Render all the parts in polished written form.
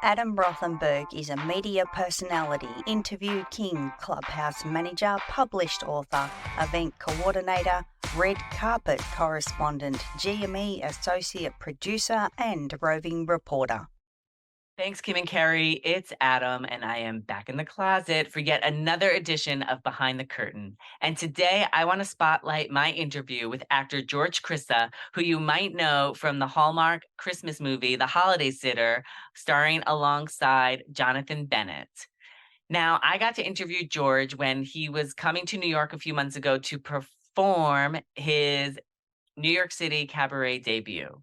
Adam Rothenberg is a media personality, interview king, clubhouse manager, published author, event coordinator, red carpet correspondent, GME associate producer, and roving reporter. Thanks, Kim and Carrie. It's Adam, and I am back in the closet for yet another edition of Behind the Curtain. And today I want to spotlight my interview with actor George Crissa, who you might know from the Hallmark Christmas movie, The Holiday Sitter, starring alongside Jonathan Bennett. Now, I got to interview George when he was coming to New York a few months ago to perform his New York City cabaret debut.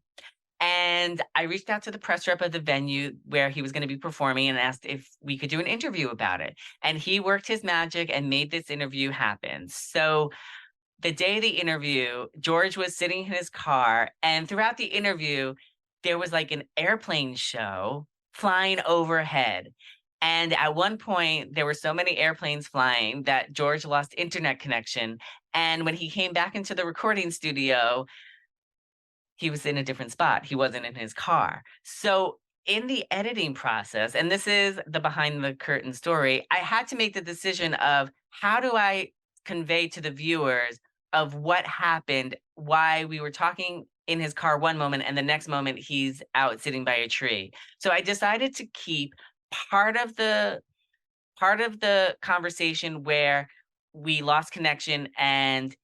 And I reached out to the press rep of the venue where he was going to be performing and asked if we could do an interview about it. And he worked his magic and made this interview happen. So the day of the interview, George was sitting in his car, and throughout the interview, there was like an airplane show flying overhead. And at one point, there were so many airplanes flying that George lost internet connection. And when he came back into the recording studio, he was in a different spot. He wasn't in his car. So in the editing process, and this is the behind the curtain story, I had to make the decision of how do I convey to the viewers of what happened, why we were talking in his car one moment and the next moment he's out sitting by a tree. So I decided to keep part of the part of the conversation where we lost connection and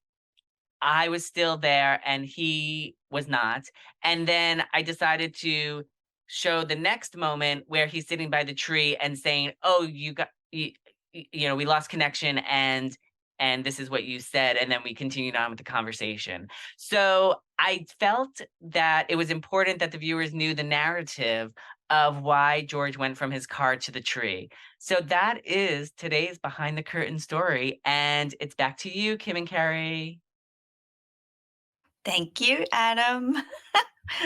I was still there and he was not. And then I decided to show the next moment where he's sitting by the tree and saying, "Oh, we lost connection and this is what you said." And then we continued on with the conversation. So I felt that it was important that the viewers knew the narrative of why George went from his car to the tree. So that is today's behind the curtain story. And it's back to you, Kim and Carrie. Thank you, Adam.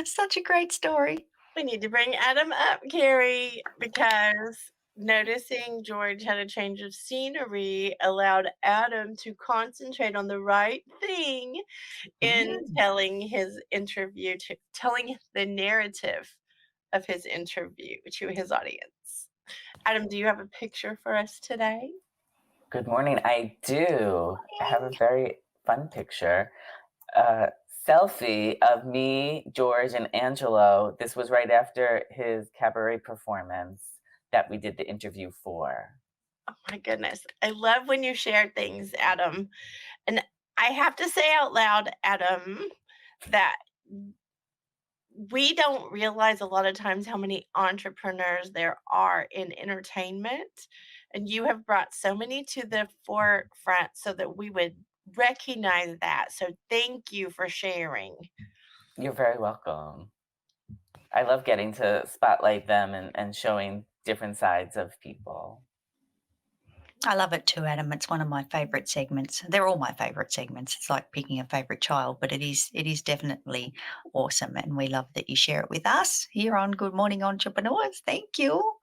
Such a great story. We need to bring Adam up, Carrie, because noticing George had a change of scenery allowed Adam to concentrate on the right thing in telling his interview, to telling the narrative of his interview to his audience. Adam, do you have a picture for us today? Good morning. I do. I have a very fun picture. A selfie of me, George, and Angelo. This was right after his cabaret performance that we did the interview for. Oh my goodness. I love when you share things, Adam. And I have to say out loud, Adam, that we don't realize a lot of times how many entrepreneurs there are in entertainment. And you have brought so many to the forefront so that we would recognize that. So thank you for sharing. You're very welcome. I love getting to spotlight them and showing different sides of people. I love it too, Adam. It's one of my favorite segments. They're all my favorite segments. It's like picking a favorite child, but it is definitely awesome. And we love that you share it with us here on Good Morning Entrepreneurs. Thank you.